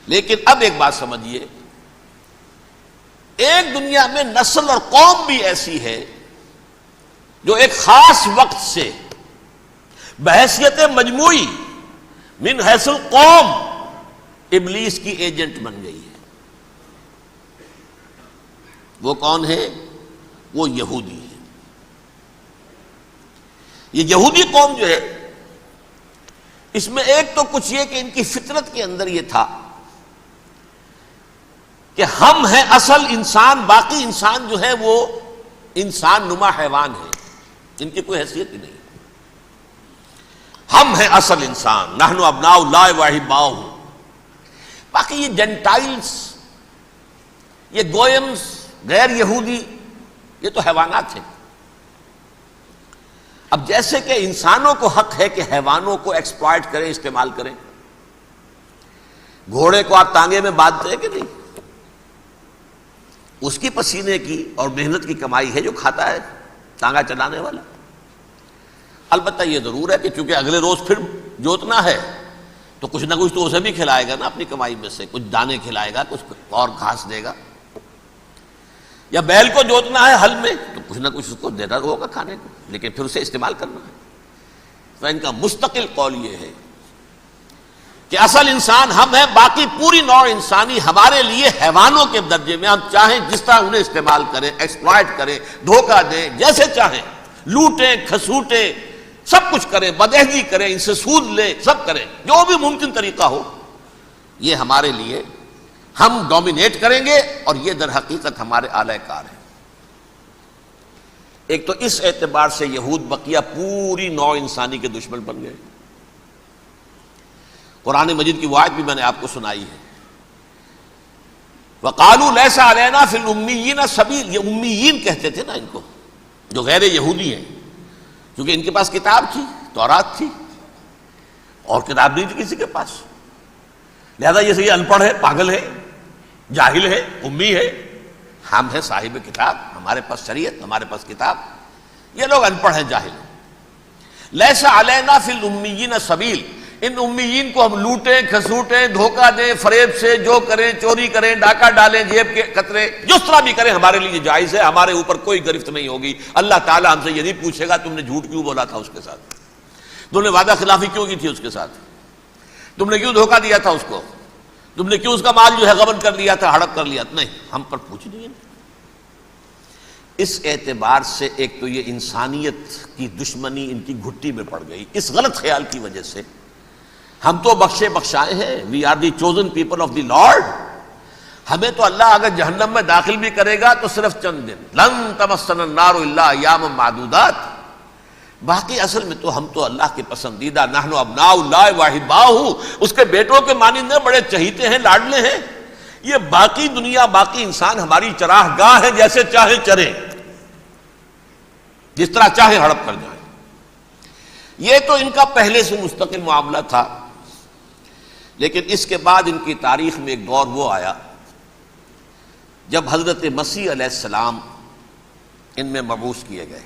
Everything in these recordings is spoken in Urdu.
لیکن اب ایک بات سمجھیے، ایک دنیا میں نسل اور قوم بھی ایسی ہے جو ایک خاص وقت سے بحیثیت مجموعی من حیث القوم ابلیس کی ایجنٹ بن گئی ہے۔ وہ کون ہے؟ وہ یہودی ہے۔ یہ یہودی قوم جو ہے، اس میں ایک تو کچھ یہ کہ ان کی فطرت کے اندر یہ تھا کہ ہم ہیں اصل انسان، باقی انسان جو ہے وہ انسان نما حیوان ہے، ان کی کوئی حیثیت ہی نہیں۔ ہم ہیں اصل انسان، نحن ابناء اللہ واحباؤہ۔ باقی یہ جنٹائلز، یہ گوئمز، غیر یہودی، یہ تو حیوانات ہیں۔ اب جیسے کہ انسانوں کو حق ہے کہ حیوانوں کو ایکسپلائٹ کریں، استعمال کریں۔ گھوڑے کو آپ تانگے میں باندھتے ہیں کہ نہیں؟ اس کی پسینے کی اور محنت کی کمائی ہے جو کھاتا ہے تانگا چلانے والا۔ البتہ یہ ضرور ہے کہ چونکہ اگلے روز پھر جوتنا ہے تو کچھ نہ کچھ تو اسے بھی کھلائے گا نا، اپنی کمائی میں سے کچھ دانے کھلائے گا، کچھ اور گھاس دے گا۔ یا بیل کو جوتنا ہے ہل میں تو کچھ نہ کچھ اس کو دیتا ہوگا کھانے کو، لیکن پھر اسے استعمال کرنا ہے۔ تو ان کا مستقل قول یہ ہے کہ اصل انسان ہم ہیں، باقی پوری نوع انسانی ہمارے لیے حیوانوں کے درجے میں، ہم چاہیں جس طرح انہیں استعمال کریں، ایکسپلائٹ کریں، دھوکہ دیں، جیسے چاہیں، لوٹیں، کھسوٹیں، سب کچھ کریں، بدعہدی کریں، ان سے سود لیں، سب کریں، جو بھی ممکن طریقہ ہو، یہ ہمارے لیے ہم ڈومینیٹ کریں گے، اور یہ در حقیقت ہمارے اعلی کار ہیں۔ ایک تو اس اعتبار سے یہود بقیہ پوری نوع انسانی کے دشمن بن گئے۔ قرآن مجید کی وہ آیت بھی میں نے آپ کو سنائی ہے، وَقَالُوا لَيْسَ عَلَيْنَا فِي الْأُمِّيِّينَ سَبِيلٌ۔ یہ امیین کہتے تھے نا ان کو، جو غیر یہودی ہیں، کیونکہ ان کے پاس کتاب تھی، تورات تھی، اور کتاب نہیں تھی کسی کے پاس، لہذا یہ ان پڑھ ہے، پاگل ہے، جاہل ہے، امی ہے۔ ہم ہیں صاحب کتاب، ہمارے پاس شریعت، ہمارے پاس کتاب، یہ لوگ ان پڑھ ہیں، جاہل ہیں۔ لیس علینا فی الامیین سبیل، ان امیین کو ہم لوٹیں، کھسوٹیں، دھوکہ دیں، فریب سے جو کریں، چوری کریں، ڈاکہ ڈالیں، جیب کے قطرے، جس طرح بھی کریں ہمارے لیے جائز ہے، ہمارے اوپر کوئی گرفت نہیں ہوگی۔ اللہ تعالیٰ ہم سے یہ نہیں پوچھے گا تم نے جھوٹ کیوں بولا تھا اس کے ساتھ، تم نے وعدہ خلافی کیوں کی تھی اس کے ساتھ، تم نے کیوں دھوکہ دیا تھا اس کو، تم نے کیوں اس کا مال جو ہے غبن کر لیا تھا، ہڑپ کر لیا تھا، نہیں، ہم پر پوچھ نہیں ہے۔ اس اعتبار سے ایک تو یہ انسانیت کی دشمنی ان کی گھٹی میں پڑ گئی، اس غلط خیال کی وجہ سے۔ ہم تو بخشے بخشائے ہیں، we are the chosen people of the Lord, ہمیں تو اللہ اگر جہنم میں داخل بھی کرے گا تو صرف چند دن، لن تمسنا النار الا ایاما معدودات، باقی اصل میں تو ہم تو اللہ کے پسندیدہ، نحن ابناء اللہ واحباؤہ، اس کے بیٹوں کے مانند بڑے چہیتے ہیں، لاڈلے ہیں۔ یہ باقی دنیا، باقی انسان ہماری چراہ گاہ ہے، جیسے چاہے چریں، جس طرح چاہے ہڑپ کر جائیں۔ یہ تو ان کا پہلے سے مستقل معاملہ تھا، لیکن اس کے بعد ان کی تاریخ میں ایک دور وہ آیا جب حضرت مسیح علیہ السلام ان میں مبعوث کیے گئے۔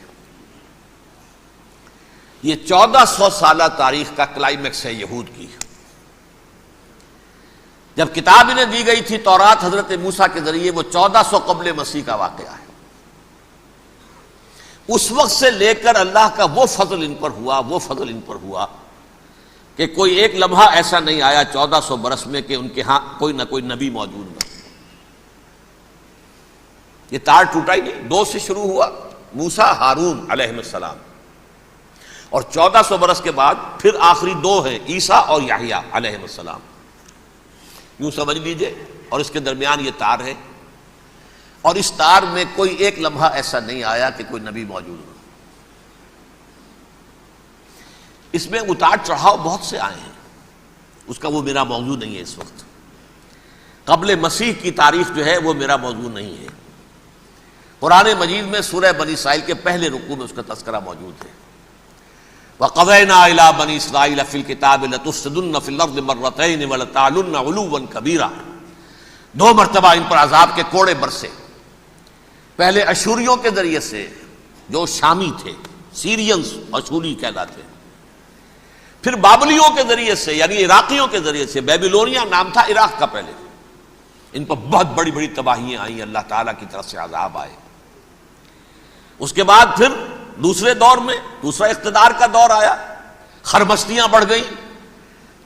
یہ 1400 سالہ تاریخ کا کلائمیکس ہے یہود کی۔ جب کتاب انہیں دی گئی تھی تورات حضرت موسیٰ کے ذریعے، وہ 1400 قبل مسیح کا واقعہ ہے۔ اس وقت سے لے کر اللہ کا وہ فضل ان پر ہوا کہ کوئی ایک لمحہ ایسا نہیں آیا 1400 برس میں کہ ان کے ہاں کوئی نہ کوئی نبی موجود نہ۔ یہ تار ٹوٹا ہی نہیں، 2 سے شروع ہوا، موسیٰ، ہارون علیہ السلام، اور 1400 برس کے بعد پھر آخری 2 ہیں، عیسیٰ اور یحییٰ علیہ السلام، یوں سمجھ لیجئے، اور اس کے درمیان یہ تار ہے، اور اس تار میں کوئی ایک لمحہ ایسا نہیں آیا کہ کوئی نبی موجود ہو۔ اس میں اتار چڑھاؤ بہت سے آئے ہیں، اس کا وہ میرا موضوع نہیں ہے اس وقت۔ قبل مسیح کی تاریخ جو ہے وہ میرا موضوع نہیں ہے۔ قرآن مجید میں سورہ بنی اسرائیل کے پہلے رکوع میں اس کا تذکرہ موجود ہے۔ وَقَضَيْنَا إِلَىٰ بَنِي إِسْرَائِيلَ فِي الْكِتَابِ لَتُفْسِدُنَّ فِي الْأَرْضِ مَرَّتَيْنِ وَلَتَعْلُنَّ عُلُوًّا كَبِيرًا، 2 مرتبہ ان پر عذاب کے کوڑے برسے، پہلے اشوریوں کے ذریعے سے جو شامی تھے، سیرینز اشوری کہلاتے ہیں، پھر بابلیوں کے ذریعے سے یعنی عراقیوں کے ذریعے سے، بیبیلونیا نام تھا عراق کا پہلے، ان پر بہت بڑی بڑی تباہیاں آئیں، اللہ تعالیٰ کی طرف سے عذاب آئے۔ اس کے بعد پھر دوسرے دور میں دوسرا اقتدار کا دور آیا، خرمستیاں بڑھ گئیں،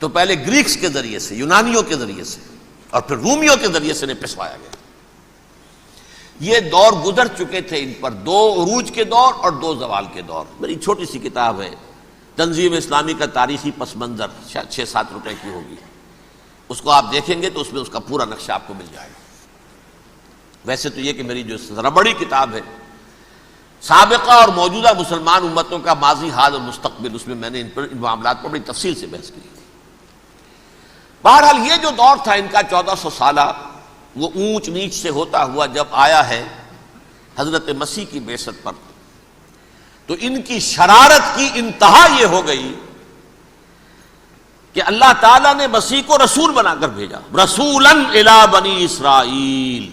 تو پہلے گریکس کے ذریعے سے، یونانیوں کے ذریعے سے، اور پھر رومیوں کے ذریعے سے پسوایا گیا۔ یہ دور گزر چکے تھے، ان پر دو عروج کے دور اور دو زوال کے دور۔ میری چھوٹی سی کتاب ہے تنظیم اسلامی کا تاریخی پس منظر، شاید 6-7 روپے کی ہوگی، اس کو آپ دیکھیں گے تو اس میں اس کا پورا نقشہ آپ کو مل جائے گا۔ ویسے تو یہ کہ میری جو ذرا بڑی کتاب ہے سابقہ اور موجودہ مسلمان امتوں کا ماضی، حال اور مستقبل، اس میں میں نے ان معاملات پر بڑی تفصیل سے بحث کی۔ بہرحال یہ جو دور تھا ان کا 1400 سالہ، وہ اونچ نیچ سے ہوتا ہوا جب آیا ہے حضرت مسیح کی بعثت پر، تو ان کی شرارت کی انتہا یہ ہو گئی کہ اللہ تعالیٰ نے مسیح کو رسول بنا کر بھیجا، رسولاً الی بنی اسرائیل۔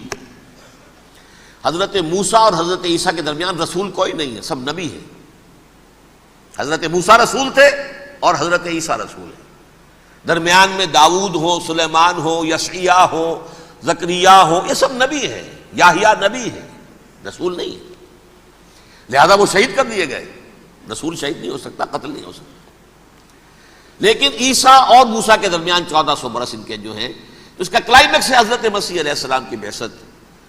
حضرت موسیٰ اور حضرت عیسیٰ کے درمیان رسول کوئی نہیں ہے، سب نبی ہے۔ حضرت موسیٰ رسول تھے اور حضرت عیسیٰ رسول ہے، درمیان میں داؤد ہو، سلیمان ہو، یشعیاہ ہو، زکریا ہو، یہ سب نبی ہیں، یحییٰ نبی ہے، رسول نہیں ہے۔ لہذا وہ شہید کر دیے گئے، رسول شہید نہیں ہو سکتا، قتل نہیں ہو سکتا۔ لیکن عیسیٰ اور موسیٰ کے درمیان 1400 برس ان کے جو ہیں، تو اس کا کلائمیکس ہے حضرت مسیح علیہ السلام کی بعثت،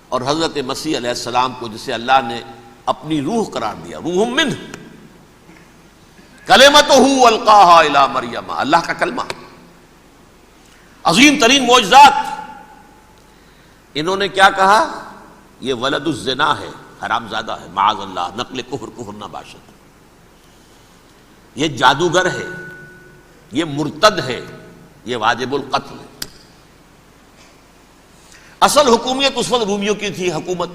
اور حضرت مسیح علیہ السلام کو جسے اللہ نے اپنی روح قرار دیا، روح منہ، کلمتہ القاہا الی مریم، اللہ کا کلمہ، عظیم ترین معجزات۔ انہوں نے کیا کہا؟ یہ ولد الزنا ہے، حرام زادہ ہے، معاذ اللہ، نقل کفر نہ باشد، یہ جادوگر ہے، یہ مرتد ہے، یہ واجب القتل ہے۔ اصل حکومت اس وقت رومیوں کی تھی حکومت،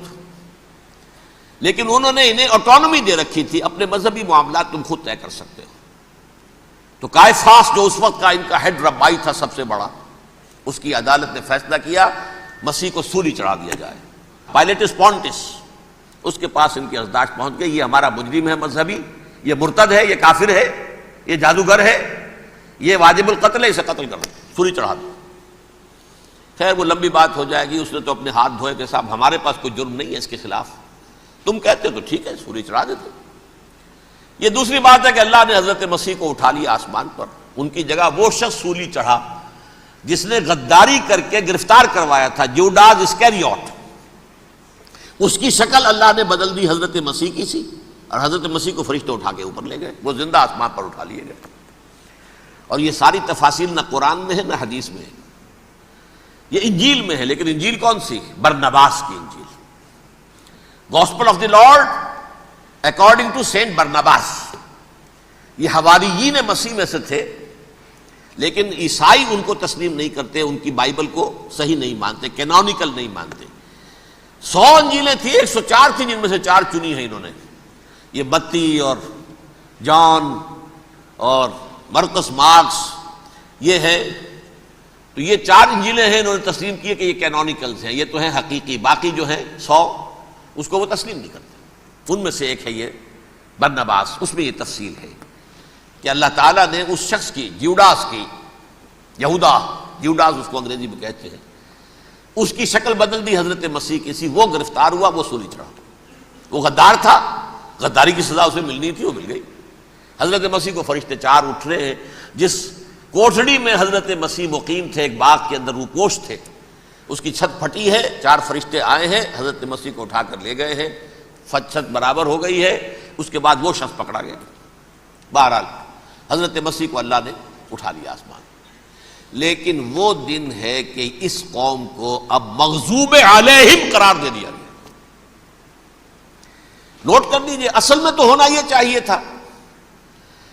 لیکن انہوں نے انہیں آٹونومی دے رکھی تھی، اپنے مذہبی معاملات تم خود طے کر سکتے ہو۔ تو کائفاس جو اس وقت کا ان کا ہیڈ ربائی تھا سب سے بڑا، اس کی عدالت نے فیصلہ کیا مسیح کو سولی چڑھا دیا جائے۔ پائلیٹس پونٹس، اس کے پاس ان کی ازداج پہنچ گئی، یہ ہمارا مجرم ہے مذہبی، یہ مرتد ہے، یہ کافر ہے، یہ جادوگر ہے، یہ واجب القتل ہے، اسے قتل کرو، سولی چڑھا دو۔ خیر وہ لمبی بات ہو جائے گی، اس نے تو اپنے ہاتھ دھوئے کہ صاحب ہمارے پاس کوئی جرم نہیں ہے اس کے خلاف، تم کہتے تو ٹھیک ہے سولی چڑھا دیتے۔ یہ دوسری بات ہے کہ اللہ نے حضرت مسیح کو اٹھا لیا آسمان پر، ان کی جگہ وہ شخص سولی چڑھا جس نے غداری کر کے گرفتار کروایا تھا، جوڈاس اسکیریوٹ، اس کی شکل اللہ نے بدل دی حضرت مسیح کی سی، اور حضرت مسیح کو فرشتے اٹھا کے اوپر لے گئے، وہ زندہ آسمان پر اٹھا لیے گئے۔ اور یہ ساری تفاصیل نہ قرآن میں ہے نہ حدیث میں ہے، یہ انجیل میں ہے، لیکن انجیل کون سی؟ برنباس کی انجیل، gospel of the Lord according to Saint Barnabas. یہ حواریین مسیح میں سے تھے، لیکن عیسائی ان کو تسلیم نہیں کرتے، ان کی بائبل کو صحیح نہیں مانتے، کینونیکل نہیں مانتے۔ 100 انجیلیں تھیں، 104 تھیں، جن میں سے 4 چنی ہیں انہوں نے، یہ متی اور جان اور مرقس مارکس، یہ ہے، تو یہ 4 انجیلیں ہیں، انہوں نے تسلیم کیے کہ یہ کینونیکلز ہیں، یہ تو ہیں حقیقی، باقی جو ہیں 100 اس کو وہ تسلیم نہیں کرتے۔ ان میں سے ایک ہے یہ برنباس، اس میں یہ تفصیل ہے کہ اللہ تعالیٰ نے اس شخص کی، جیوڈاس کی، جیوڈاس اس کو انگریزی میں کہتے ہیں، اس کی شکل بدل دی حضرت مسیح کی سی، وہ گرفتار ہوا، وہ سولی چڑھا۔ وہ غدار تھا، غداری کی سزا اسے ملنی تھی، وہ مل گئی۔ حضرت مسیح کو فرشتے 4 اٹھ رہے ہیں، جس کوٹھڑی میں حضرت مسیح مقیم تھے، ایک باغ کے اندر روپوش تھے، اس کی چھت پھٹی ہے، 4 فرشتے آئے ہیں، حضرت مسیح کو اٹھا کر لے گئے ہیں، چھت برابر ہو گئی ہے، اس کے بعد وہ شخص پکڑا گیا۔ بہرحال حضرت مسیح کو اللہ نے اٹھا لیا آسمان، لیکن وہ دن ہے کہ اس قوم کو اب مغضوب علیہم قرار دے دیا گیا۔ نوٹ کر دیجئے، اصل میں تو ہونا یہ چاہیے تھا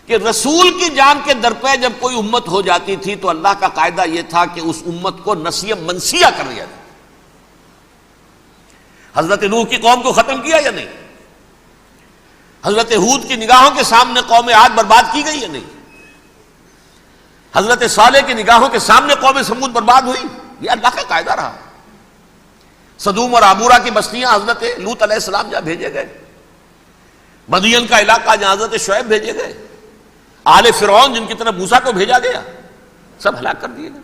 کہ رسول کی جان کے در پہ جب کوئی امت ہو جاتی تھی تو اللہ کا قاعدہ یہ تھا کہ اس امت کو نسیہ منسیہ کر دیا جائے۔ حضرت نوح کی قوم کو ختم کیا یا نہیں؟ حضرت ہود کی نگاہوں کے سامنے قوم عاد برباد کی گئی یا نہیں؟ حضرت صالح کی نگاہوں کے سامنے قوم سمود برباد ہوئی، یہ اللہ کا قاعدہ رہا۔ سدوم اور عمورہ کی بستیاں حضرت لوط علیہ السلام جہاں بھیجے گئے، مدین کا علاقہ جہاں حضرت شعیب بھیجے گئے، آل فرعون جن کی طرف موسیٰ کو بھیجا گیا سب ہلاک کر دیے گئے،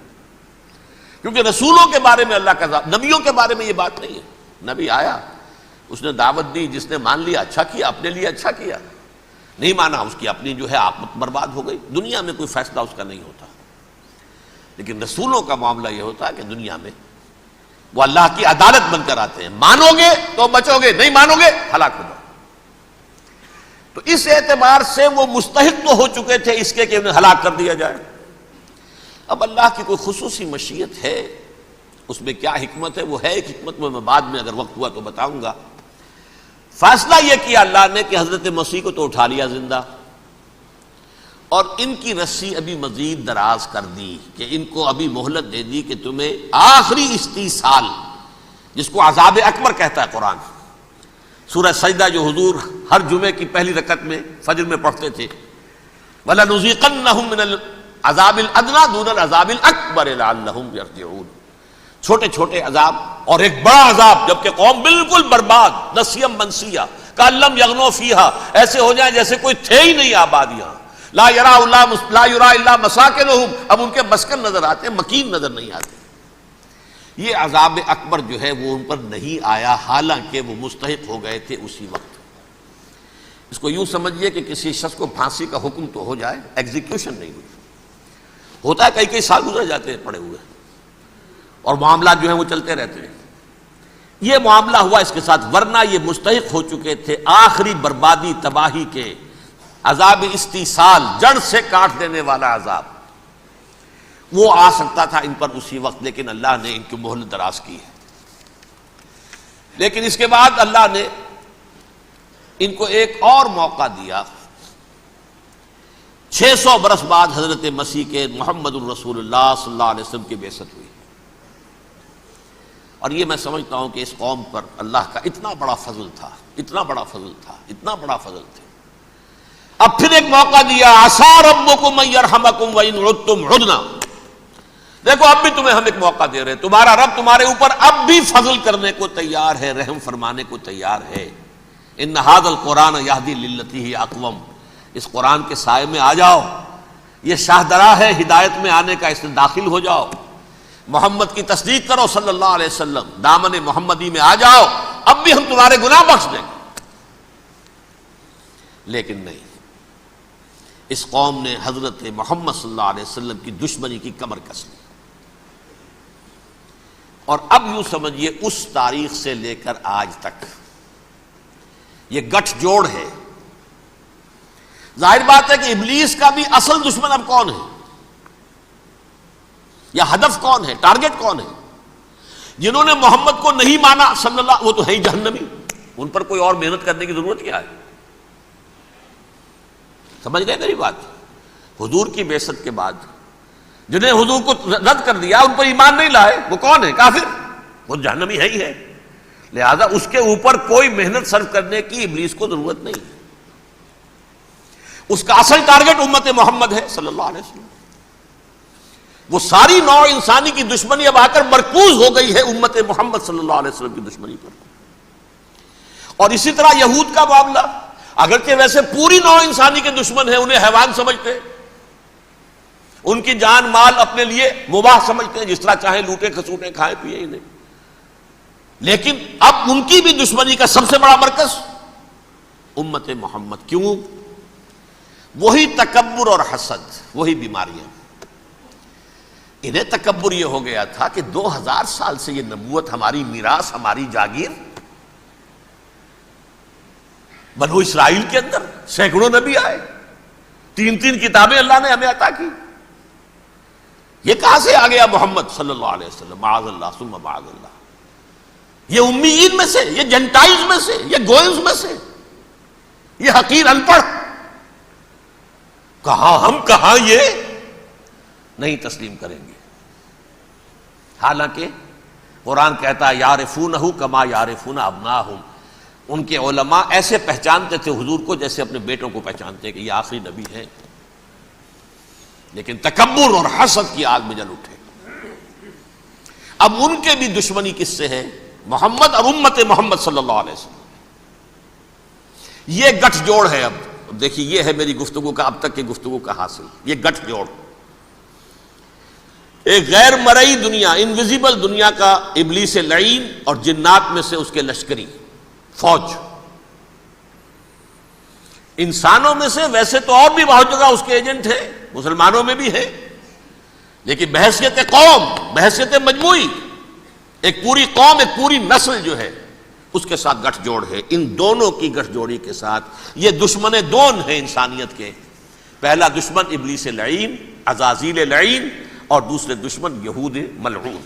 کیونکہ رسولوں کے بارے میں اللہ کا نبیوں کے بارے میں یہ بات نہیں ہے۔ نبی آیا، اس نے دعوت دی، جس نے مان لیا اچھا کیا، اپنے لیے اچھا کیا، نہیں مانا اس کی اپنی جو ہے عاقبت برباد ہو گئی، دنیا میں کوئی فیصلہ اس کا نہیں ہوتا۔ لیکن رسولوں کا معاملہ یہ ہوتا ہے کہ دنیا میں وہ اللہ کی عدالت بن کر آتے ہیں، مانو گے تو بچو گے، نہیں مانو گے ہلاک ہو جاؤ۔ تو اس اعتبار سے وہ مستحق تو ہو چکے تھے اس کے کہ انہیں ہلاک کر دیا جائے۔ اب اللہ کی کوئی خصوصی مشیت ہے، اس میں کیا حکمت ہے، وہ ہے ایک حکمت، میں بعد میں اگر وقت ہوا تو بتاؤں گا۔ فیصلہ یہ کیا اللہ نے کہ حضرت مسیح کو تو اٹھا لیا زندہ، اور ان کی رسی ابھی مزید دراز کر دی کہ ان کو ابھی مہلت دے دی کہ تمہیں آخری استیصال، جس کو عذاب اکبر کہتا ہے قرآن، سورہ سجدہ جو حضور ہر جمعے کی پہلی رکعت میں فجر میں پڑھتے تھے، وَلَنُذِيقَنَّهُم مِّنَ الْعَذَابِ الْأَدْنَىٰ دُونَ الْعَذَابِ الْأَكْبَرِ لَعَلَّهُمْ يَرْجِعُونَ، چھوٹے چھوٹے عذاب اور ایک بڑا عذاب، جبکہ قوم بالکل برباد، نسیم منسیہ کأن لم یغنوا فیہا، ایسے ہو جائیں جیسے کوئی تھے ہی نہیں آباد یہاں، لا یرا الا مساکنہم، اب ان کے مسکن نظر آتے ہیں، مکین نظر نہیں آتے۔ یہ عذاب اکبر جو ہے وہ ان پر نہیں آیا، حالانکہ وہ مستحق ہو گئے تھے اسی وقت۔ اس کو یوں سمجھیے کہ کسی شخص کو پھانسی کا حکم تو ہو جائے، ایگزیکیوشن نہیں ہوئی، ہوتا ہے کئی سال گزر جاتے ہیں پڑے ہوئے، اور معاملات جو ہیں وہ چلتے رہتے ہیں۔ یہ معاملہ ہوا اس کے ساتھ، ورنہ یہ مستحق ہو چکے تھے آخری بربادی تباہی کے، عذاب استیصال، جڑ سے کاٹ دینے والا عذاب، وہ آ سکتا تھا ان پر اسی وقت، لیکن اللہ نے ان کی مہلت دراز کی ہے۔ لیکن اس کے بعد اللہ نے ان کو ایک اور موقع دیا، 600 برس بعد حضرت مسیح کے محمد الرسول اللہ صلی اللہ علیہ وسلم کی بعثت ہوئی، اور یہ میں سمجھتا ہوں کہ اس قوم پر اللہ کا اتنا بڑا فضل تھا، اتنا بڑا فضل تھا، اتنا بڑا فضل تھا۔ اب پھر ایک موقع دیا، عسیٰ ربکم ان یرحمکم وان عدتم عدنا، دیکھو اب بھی تمہیں ہم ایک موقع دے رہے ہیں، تمہارا رب تمہارے اوپر اب بھی فضل کرنے کو تیار ہے، رحم فرمانے کو تیار ہے۔ ان ھذا القرآن یہدی للتی ہی اقوم، اس قرآن کے سائے میں آ جاؤ، یہ شاہدرا ہے ہدایت میں آنے کا، اس میں داخل ہو جاؤ، محمد کی تصدیق کرو صلی اللہ علیہ وسلم، دامن محمدی میں آ جاؤ، اب بھی ہم تمہارے گناہ بخش دیں گے۔ لیکن نہیں، اس قوم نے حضرت محمد صلی اللہ علیہ وسلم کی دشمنی کی کمر کس لی، اور اب یوں سمجھیے اس تاریخ سے لے کر آج تک یہ گٹھ جوڑ ہے۔ ظاہر بات ہے کہ ابلیس کا بھی اصل دشمن اب کون ہے، یا ہدف کون ہے، ٹارگٹ کون ہے؟ جنہوں نے محمد کو نہیں مانا صلی اللہ، وہ تو ہے ہی جہنمی، ان پر کوئی اور محنت کرنے کی ضرورت کیا ہے؟ سمجھ گئے میری بات؟ حضور کی بعثت کے بعد جنہیں حضور کو رد کر دیا، ان پر ایمان نہیں لائے، وہ کون ہے؟ کافر، وہ جہنمی ہے ہی ہے، لہذا اس کے اوپر کوئی محنت صرف کرنے کی ابلیس کو ضرورت نہیں ہے۔ اس کا اصل ٹارگٹ امت محمد ہے صلی اللہ علیہ وسلم۔ وہ ساری نوع انسانی کی دشمنی اب آ کر مرکوز ہو گئی ہے امت محمد صلی اللہ علیہ وسلم کی دشمنی پر۔ اور اسی طرح یہود کا معاملہ، اگرچہ ویسے پوری نوع انسانی کے دشمن ہیں، انہیں حیوان سمجھتے، ان کی جان مال اپنے لیے مباح سمجھتے ہیں، جس طرح چاہیں لوٹے کھسوٹے کھائیں پیئے انہیں، لیکن اب ان کی بھی دشمنی کا سب سے بڑا مرکز امت محمد۔ کیوں؟ وہی تکبر اور حسد، وہی بیماریاں۔ انہیں تکبر یہ ہو گیا تھا کہ 2000 سال سے یہ نبوت ہماری میراث، ہماری جاگیر، بنو اسرائیل کے اندر سینکڑوں نبی آئے، 3 کتابیں اللہ نے ہمیں عطا کی، یہ کہاں سے آ گیا محمد صلی اللہ علیہ وسلم؟ معاذ اللہ ثم معاذ اللہ، یہ امیین میں سے، یہ جنٹائلز میں سے، یہ گوئنز میں سے، یہ حقیر ان پڑھ، کہاں ہم کہاں یہ نہیں تسلیم کریں گے۔ حالانکہ قرآن کہتا ہے یعرفونہ کما یعرفون ابناہم، ان کے علماء ایسے پہچانتے تھے حضور کو جیسے اپنے بیٹوں کو پہچانتے کہ یہ آخری نبی ہے، لیکن تکبر اور حسد کی آگ میں جل اٹھے۔ اب ان کے بھی دشمنی کس سے ہے؟ محمد اور امت محمد صلی اللہ علیہ وسلم۔ یہ گٹھ جوڑ ہے اب دیکھیے یہ ہے میری گفتگو کا اب تک کی گفتگو کا حاصل، یہ گٹھ جوڑ، ایک غیر مرئی دنیا، انویزیبل دنیا کا ابلیس لعین اور جنات میں سے اس کے لشکری فوج، انسانوں میں سے ویسے تو اور بھی بہت جگہ اس کے ایجنٹ ہیں، مسلمانوں میں بھی ہے، لیکن بحیثیت قوم، بحیثیت مجموعی، ایک پوری قوم، ایک پوری نسل جو ہے اس کے ساتھ گٹھ جوڑ ہے۔ ان دونوں کی گٹھ جوڑی کے ساتھ یہ دشمن دون ہیں انسانیت کے، پہلا دشمن ابلیس لعین، عزازیل لعین، اور دوسرے دشمن یہود ملعون۔